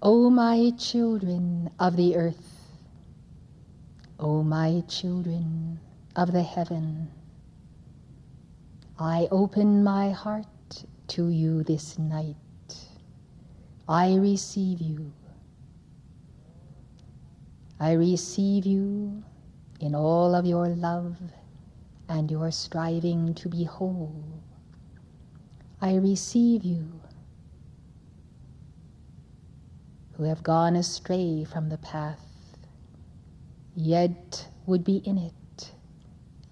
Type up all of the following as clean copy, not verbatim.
O my children of the earth, O my children of the heaven, I open my heart to you this night. I receive you. I receive you in all of your love and your striving to be whole. I receive you who have gone astray from the path, yet would be in it,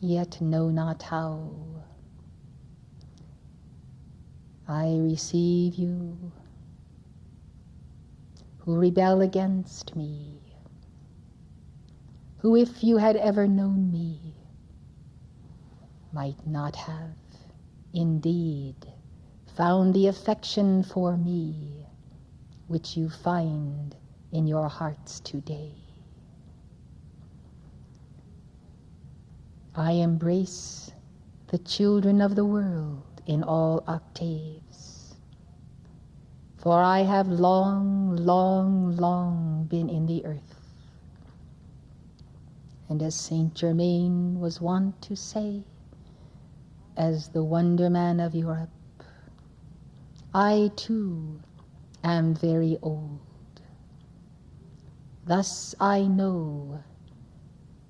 yet know not how. I receive you who rebel against me, who, if you had ever known me, might not have indeed found the affection for me which you find in your hearts today. I embrace the children of the world in all octaves, for I have long, long, long been in the earth. And as Saint Germain was wont to say, as the wonder man of Europe, I too am very old. Thus I know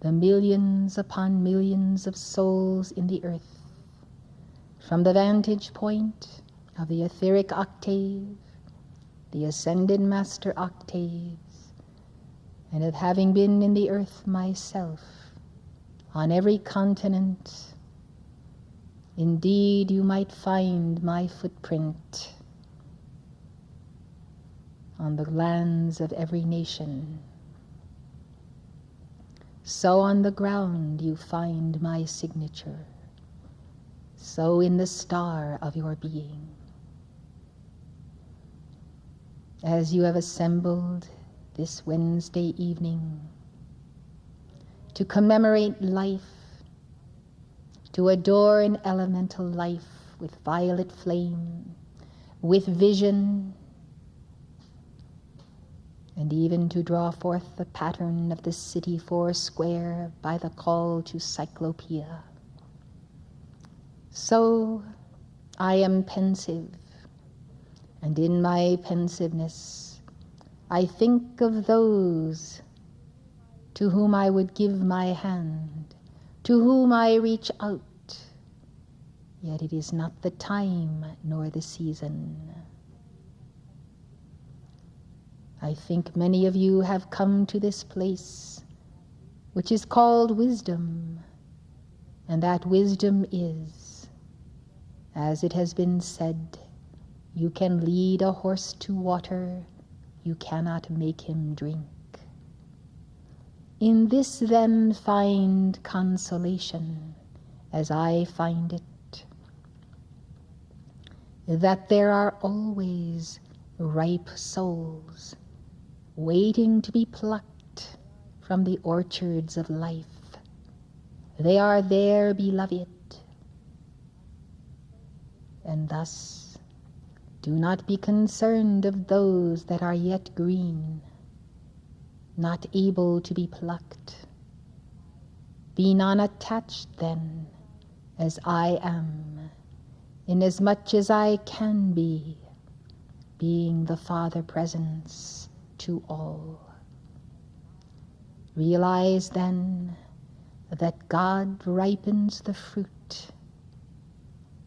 the millions upon millions of souls in the earth, from the vantage point of the etheric octave, the ascended master octaves, and of having been in the earth myself, on every continent. Indeed, you might find my footprint on the lands of every nation. So on the ground you find my signature, so in the star of your being. As you have assembled this Wednesday evening to commemorate life, to adore an elemental life with violet flame, with vision, and even to draw forth the pattern of the city foursquare by the call to Cyclopea. So I am pensive, and in my pensiveness I think of those to whom I would give my hand, to whom I reach out, yet it is not the time nor the season. I think many of you have come to this place, which is called wisdom, and that wisdom is, as it has been said, you can lead a horse to water, you cannot make him drink. In this then find consolation, as I find it, that there are always ripe souls waiting to be plucked from the orchards of life. They are there, beloved, and thus do not be concerned of those that are yet green, not able to be plucked. Be non-attached then, as I am, inasmuch as I can be, being the Father Presence to all. Realize then that God ripens the fruit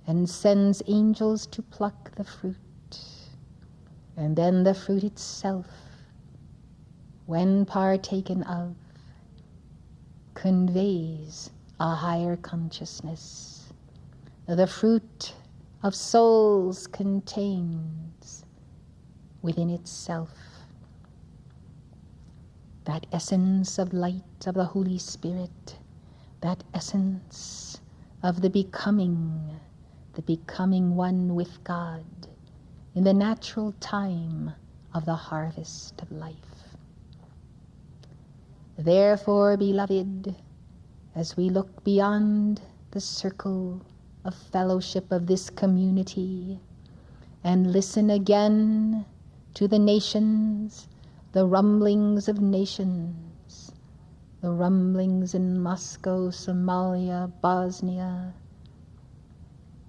and sends angels to pluck the fruit, and then the fruit itself, when partaken of, conveys a higher consciousness. The fruit of souls contains within itself that essence of light of the Holy Spirit, that essence of the becoming one with God in the natural time of the harvest of life. Therefore, beloved, as we look beyond the circle of fellowship of this community and listen again to the nations the rumblings of nations, the rumblings in Moscow, Somalia, Bosnia.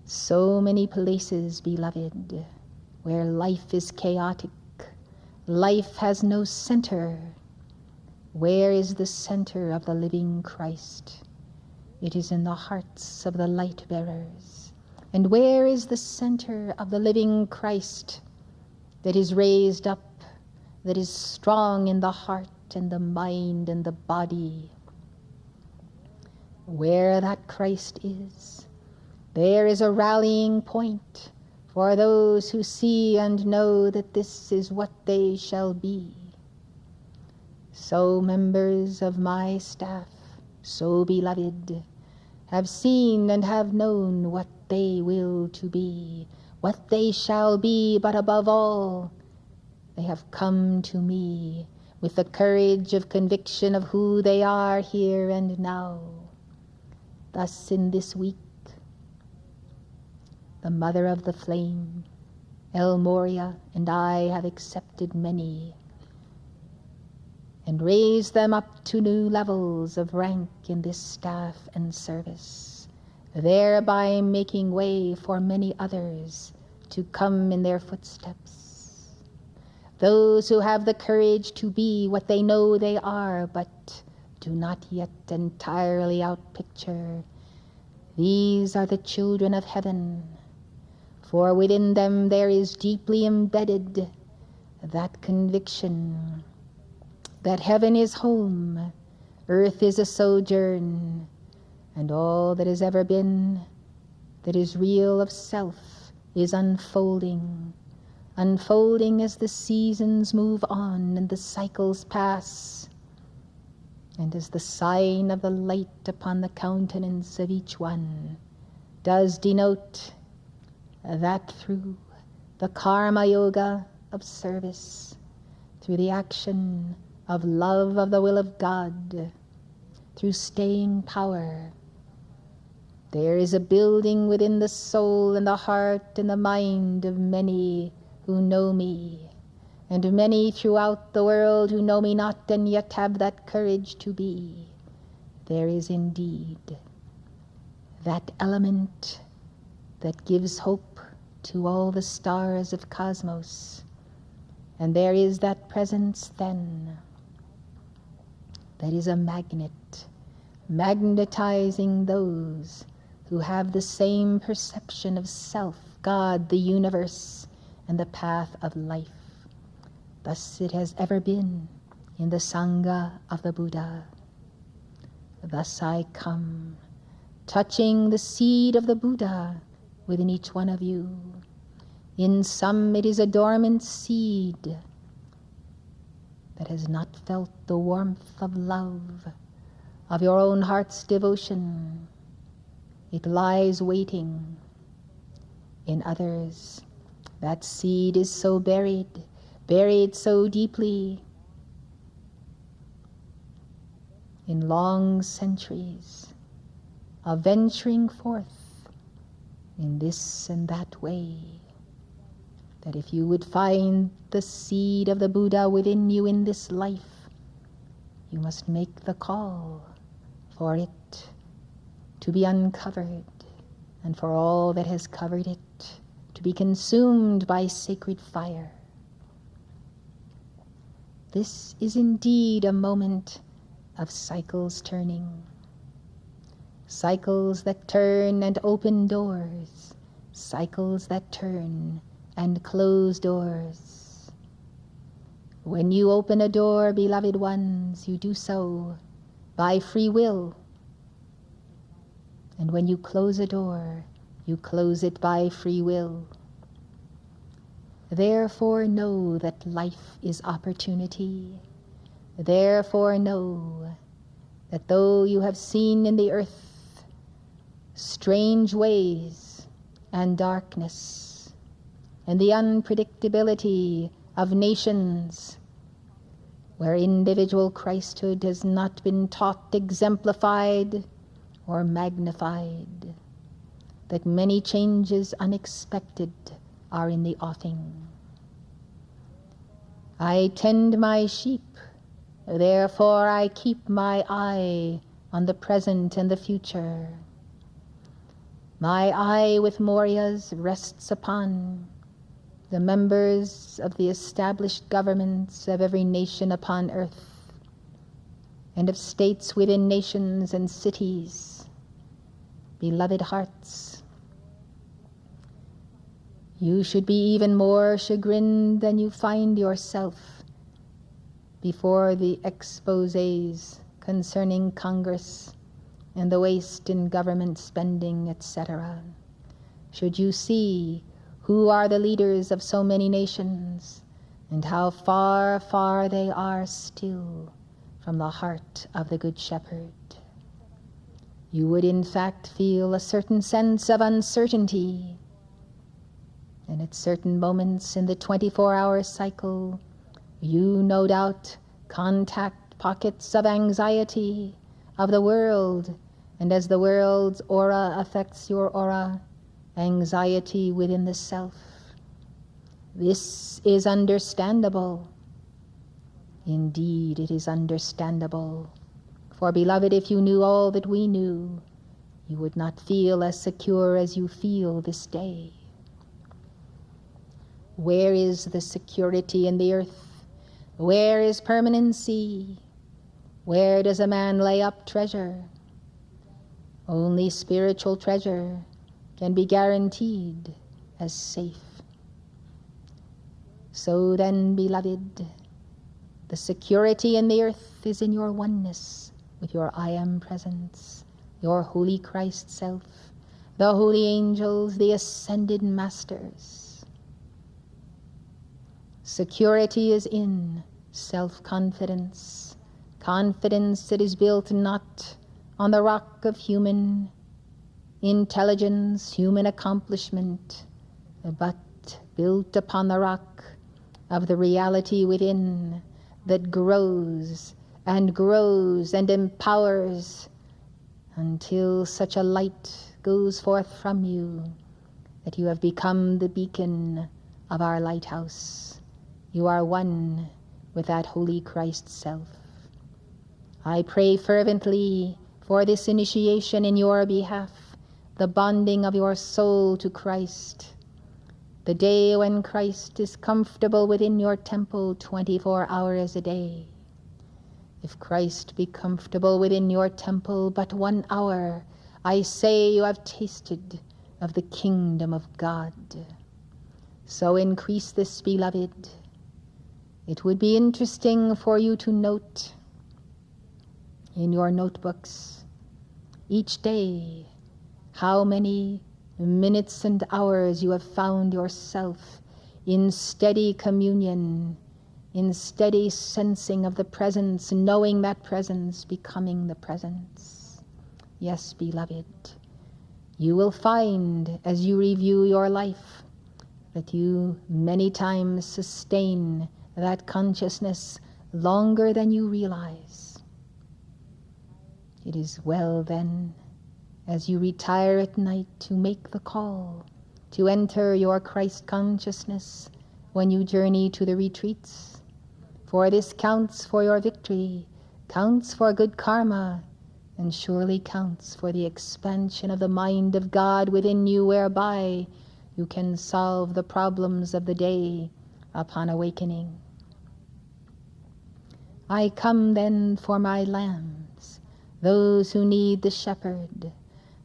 So many places, beloved, where life is chaotic, life has no center. Where is the center of the living Christ? It is in the hearts of the light bearers. And where is the center of the living Christ that is raised up, that is strong in the heart and the mind and the body? Where that Christ is, there is a rallying point for those who see and know that this is what they shall be. So members of my staff, so beloved, have seen and have known what they will to be, what they shall be, but above all, they have come to me with the courage of conviction of who they are here and now. Thus in this week, the mother of the flame, El Moria, and I have accepted many and raised them up to new levels of rank in this staff and service, thereby making way for many others to come in their footsteps. Those who have the courage to be what they know they are, but do not yet entirely outpicture. These are the children of heaven, for within them there is deeply embedded that conviction that heaven is home, earth is a sojourn, and all that has ever been, that is real of self, is unfolding, unfolding as the seasons move on and the cycles pass, and as the sign of the light upon the countenance of each one does denote that through the karma yoga of service, through the action of love of the will of God, through staying power, there is a building within the soul and the heart and the mind of many who know me, and many throughout the world who know me not and yet have that courage to be. There is indeed that element that gives hope to all the stars of cosmos, and there is that presence then that is a magnet, magnetizing those who have the same perception of self, God, the universe, and the path of life. Thus it has ever been in the Sangha of the Buddha. Thus I come, touching the seed of the Buddha within each one of you. In some it is a dormant seed that has not felt the warmth of love, of your own heart's devotion. It lies waiting. In others, that seed is so buried, buried so deeply in long centuries of venturing forth in this and that way, that if you would find the seed of the Buddha within you in this life, you must make the call for it to be uncovered, and for all that has covered it to be consumed by sacred fire. This is indeed a moment of cycles turning, cycles that turn and open doors, cycles that turn and close doors. When you open a door, beloved ones, you do so by free will. And when you close a door, you close it by free will. Therefore know that life is opportunity. Therefore know that though you have seen in the earth strange ways and darkness and the unpredictability of nations where individual Christhood has not been taught, exemplified, or magnified, that many changes unexpected are in the offing. I tend my sheep, therefore I keep my eye on the present and the future. My eye with Moria's rests upon the members of the established governments of every nation upon earth, and of states within nations and cities, beloved hearts. You should be even more chagrined than you find yourself before the exposés concerning Congress and the waste in government spending, etc. Should you see who are the leaders of so many nations, and how far, far they are still from the heart of the Good Shepherd, you would in fact feel a certain sense of uncertainty. And at certain moments in the 24-hour cycle, you no doubt contact pockets of anxiety of the world, and as the world's aura affects your aura, anxiety within the self. This is understandable. Indeed, it is understandable. For, beloved, if you knew all that we knew, you would not feel as secure as you feel this day. Where is the security in the earth? Where is permanency? Where does a man lay up treasure? Only spiritual treasure can be guaranteed as safe. So then, beloved, the security in the earth is in your oneness with your I Am presence, your holy Christ self, the holy angels, the ascended masters. Security is in self-confidence, confidence that is built not on the rock of human intelligence, human accomplishment, but built upon the rock of the reality within that grows and grows and empowers until such a light goes forth from you that you have become the beacon of our lighthouse. You are one with that holy Christ self. I pray fervently for this initiation in your behalf, the bonding of your soul to Christ, the day when Christ is comfortable within your temple 24 hours a day. If Christ be comfortable within your temple but 1 hour, I say you have tasted of the kingdom of God. So increase this, beloved. It would be interesting for you to note in your notebooks each day how many minutes and hours you have found yourself in steady communion, in steady sensing of the presence, knowing that presence, becoming the presence. Yes, beloved, you will find as you review your life that you many times sustain that consciousness longer than you realize. It is well then, as you retire at night, to make the call, to enter your Christ consciousness when you journey to the retreats. For this counts for your victory, counts for good karma, and surely counts for the expansion of the mind of God within you, whereby you can solve the problems of the day upon awakening. I come then for my lambs, those who need the shepherd.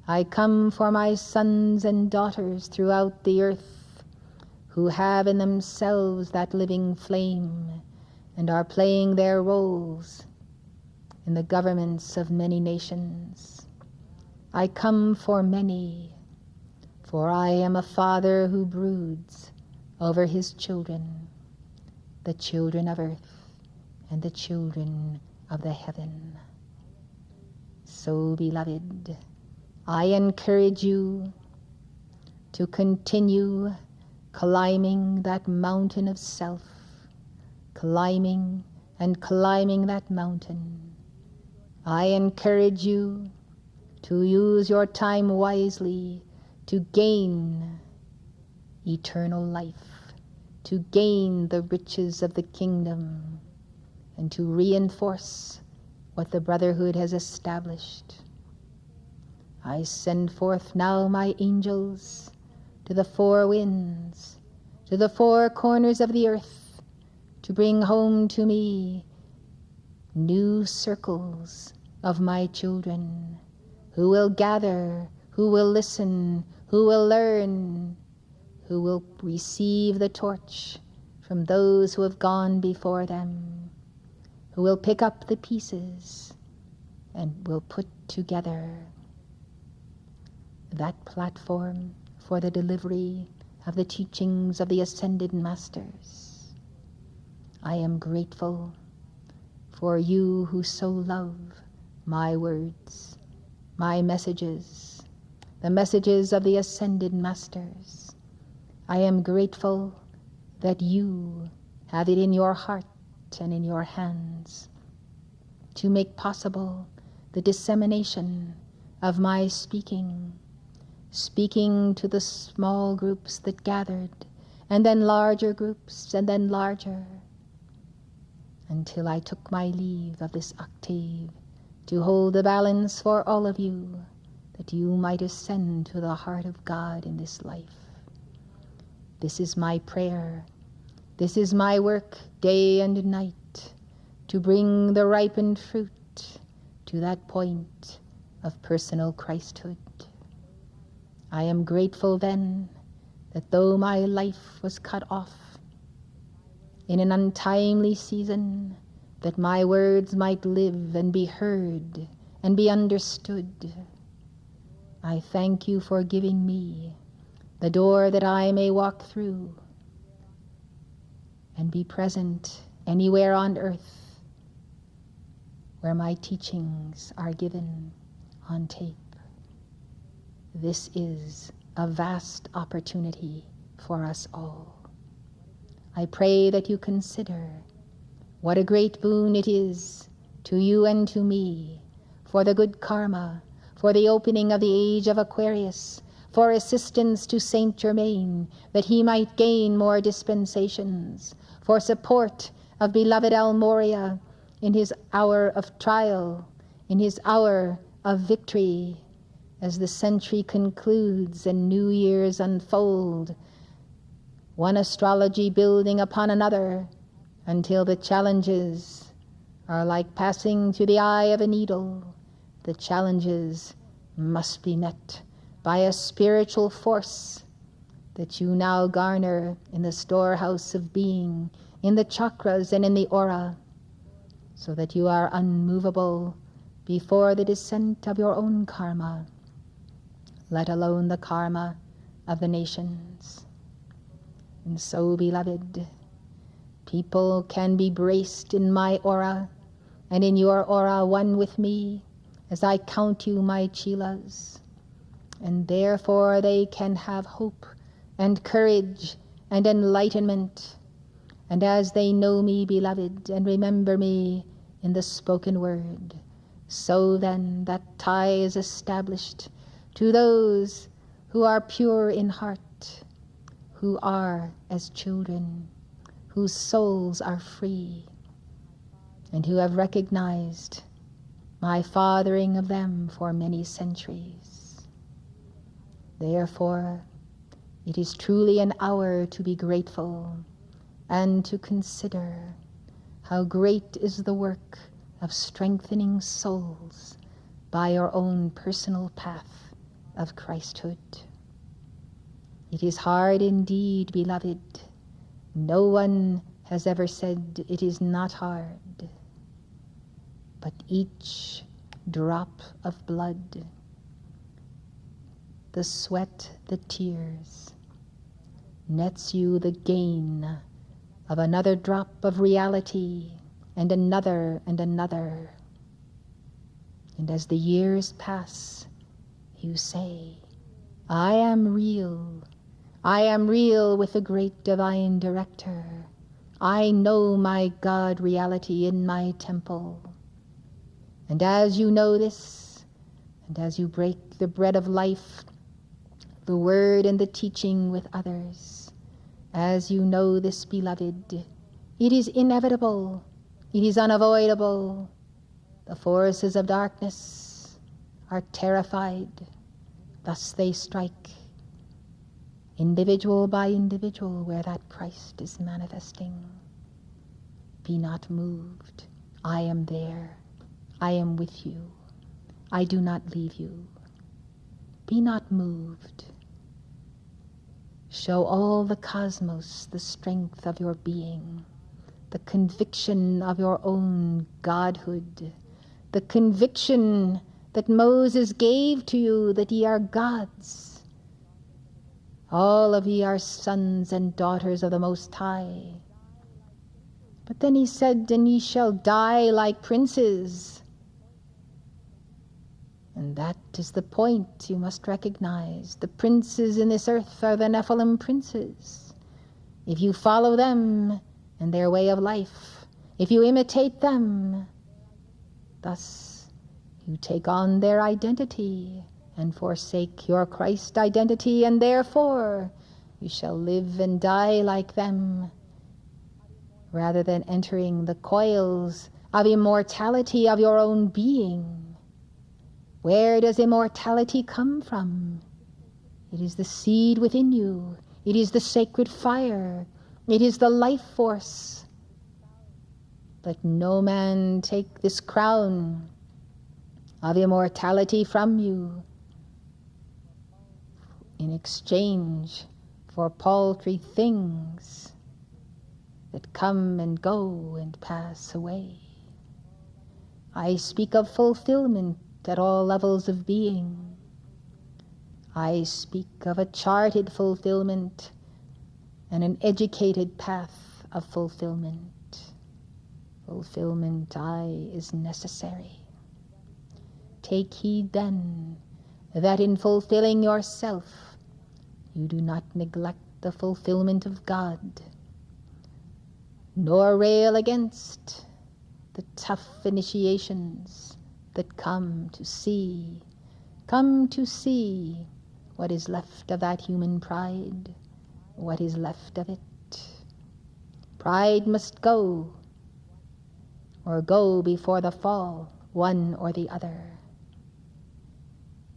I come for my sons and daughters throughout the earth, who have in themselves that living flame and are playing their roles in the governments of many nations. I come for many, for I am a father who broods over his children, the children of earth and the children of the heaven. So, beloved, I encourage you to continue climbing that mountain of self, climbing and climbing that mountain. I encourage you to use your time wisely to gain eternal life, to gain the riches of the kingdom and to reinforce what the Brotherhood has established. I send forth now my angels to the four winds, to the four corners of the earth, to bring home to me new circles of my children who will gather, who will listen, who will learn, who will receive the torch from those who have gone before them, who will pick up the pieces and will put together that platform for the delivery of the teachings of the Ascended Masters. I am grateful for you who so love my words, my messages, the messages of the Ascended Masters. I am grateful that you have it in your heart and in your hands to make possible the dissemination of my speaking to the small groups that gathered, and then larger groups, and then larger, until I took my leave of this octave to hold the balance for all of you, that you might ascend to the heart of God in this life. This is my prayer. This is my work day and night, to bring the ripened fruit to that point of personal Christhood. I am grateful then that though my life was cut off in an untimely season, that my words might live and be heard and be understood. I thank you for giving me the door that I may walk through and be present anywhere on earth where my teachings are given on tape. This is a vast opportunity for us all. I pray that you consider what a great boon it is to you and to me, for the good karma, for the opening of the age of Aquarius, for assistance to Saint Germain, that he might gain more dispensations, for support of beloved Almoria in his hour of trial, in his hour of victory, as the century concludes and new years unfold, one astrology building upon another, until the challenges are like passing through the eye of a needle. The challenges must be met by a spiritual force that you now garner in the storehouse of being, in the chakras and in the aura, so that you are unmovable before the descent of your own karma, let alone the karma of the nations. And so, beloved, people can be braced in my aura and in your aura, one with me, as I count you my chelas, and therefore they can have hope and courage and enlightenment. And as they know me, beloved, and remember me in the spoken word, so then that tie is established to those who are pure in heart, who are as children, whose souls are free, and who have recognized my fathering of them for many centuries. Therefore, it is truly an hour to be grateful and to consider how great is the work of strengthening souls by your own personal path of Christhood. It is hard indeed, beloved. No one has ever said it is not hard. But each drop of blood, the sweat, the tears, nets you the gain of another drop of reality, and another and another. And as the years pass, you say, I am real. I am real with the great divine director. I know my God reality in my temple. And as you know this, and as you break the bread of life, the word and the teaching with others, As you know this, beloved, it is inevitable, it is unavoidable. The forces of darkness are terrified, thus they strike, individual by individual, where that Christ is manifesting. Be not moved. I am there. I am with you. I do not leave you. Be not moved. Show all the cosmos the strength of your being, the conviction of your own godhood, the conviction that Moses gave to you that ye are gods. All of ye are sons and daughters of the Most High. But then he said, and ye shall die like princes. And that is the point you must recognize. The princes in this earth are the Nephilim princes. If you follow them and their way of life, if you imitate them, thus you take on their identity and forsake your Christ identity, and therefore you shall live and die like them, rather than entering the coils of immortality of your own being. Where does immortality come from? It is the seed within you. It is the sacred fire. It is the life force. Let no man take this crown of immortality from you in exchange for paltry things that come and go and pass away. I speak of fulfillment at all levels of being. I speak of a charted fulfillment and an educated path of fulfillment. Fulfillment, is necessary. Take heed then that in fulfilling yourself, you do not neglect the fulfillment of God, nor rail against the tough initiations that come to see what is left of that human pride, what is left of it. Pride must go, or go before the fall, one or the other.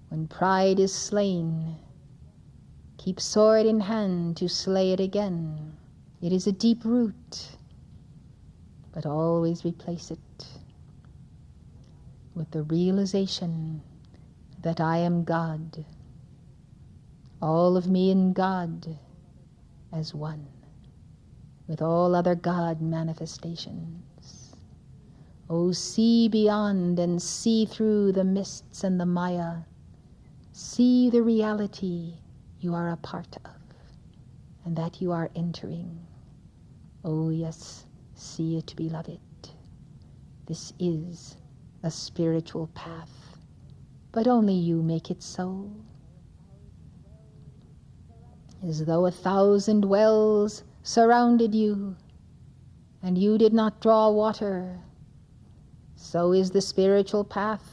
When pride is slain, keep sword in hand to slay it again. It is a deep root, but always replace it with the realization that I am God, all of me in God as one, with all other God manifestations. Oh, see beyond and see through the mists and the Maya. See the reality you are a part of and that you are entering. Oh yes, see it, beloved. This is a spiritual path, but only you make it so. As though 1,000 wells surrounded you, and you did not draw water, so is the spiritual path.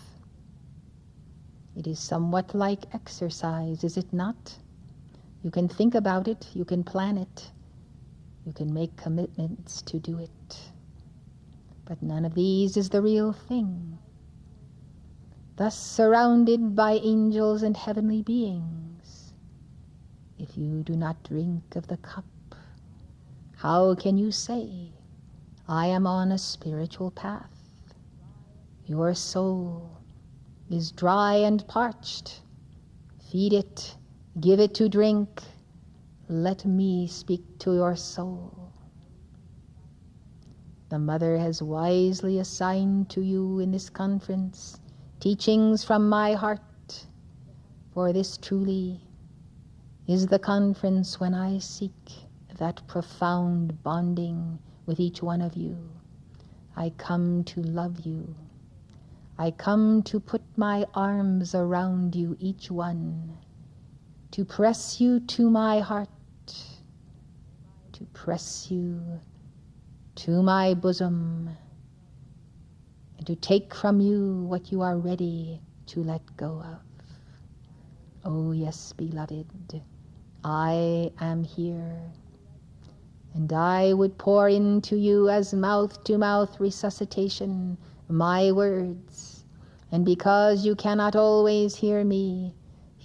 It is somewhat like exercise, is it not? You can think about it, you can plan it, you can make commitments to do it. But none of these is the real thing. Thus surrounded by angels and heavenly beings, if you do not drink of the cup, how can you say, I am on a spiritual path? Your soul is dry and parched. Feed it, give it to drink. Let me speak to your soul. The Mother has wisely assigned to you in this conference teachings from my heart, for this truly is the conference when I seek that profound bonding with each one of you. I come to love you. I come to put my arms around you, each one, to press you to my heart, to press you to my bosom, and to take from you what you are ready to let go of. Oh yes, beloved, I am here. and I would pour into you as mouth-to-mouth resuscitation my words. And because you cannot always hear me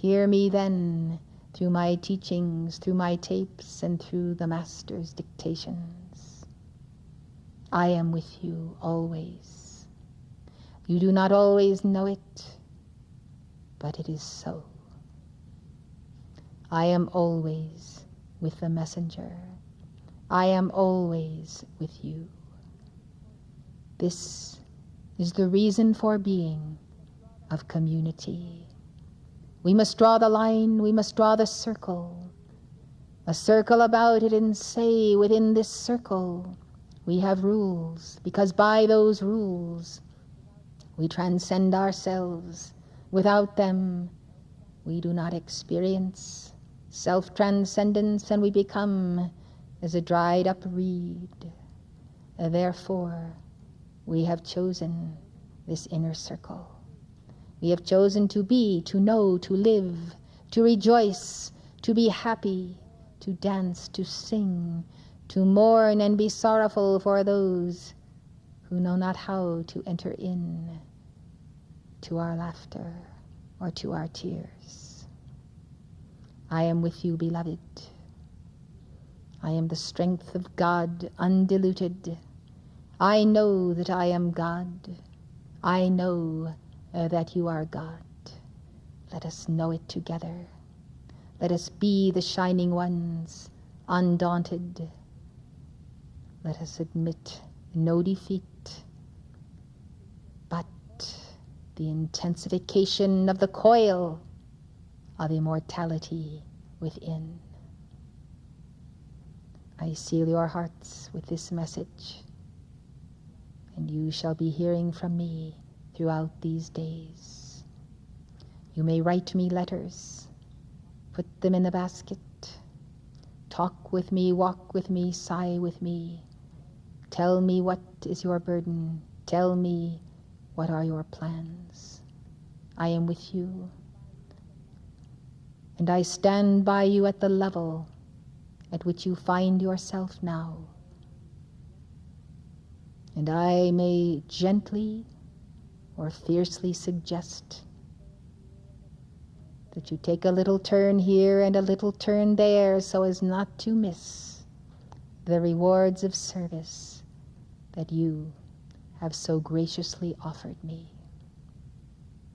then through my teachings, through my tapes, and through the Master's dictations. I am with you always. You do not always know it, but it is so. I am always with the messenger. I am always with you. This is the reason for being of community. We must draw the line, we must draw the circle, a circle about it, and say within this circle we have rules, because by those rules we transcend ourselves. Without them we do not experience self-transcendence, and we become as a dried up reed. Therefore we have chosen this inner circle. We have chosen to be, to know, to live, to rejoice, to be happy, to dance, to sing, to mourn and be sorrowful for those who know not how to enter in to our laughter or to our tears. I am with you, beloved. I am the strength of God undiluted. I know that I am God. I know that you are God. Let us know it together. Let us be the shining ones, undaunted. Let us admit no defeat, but the intensification of the coil of immortality within. I seal your hearts with this message, and you shall be hearing from me throughout these days. You may write me letters, put them in the basket, talk with me, walk with me, sigh with me. Tell me what is your burden. Tell me what are your plans. I am with you, and I stand by you at the level at which you find yourself now. And I may gently or fiercely suggest that you take a little turn here and a little turn there so as not to miss the rewards of service that you have so graciously offered me.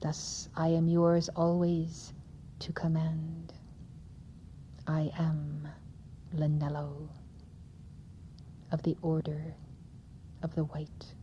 Thus I am yours always to command. I am Lanello of the Order of the White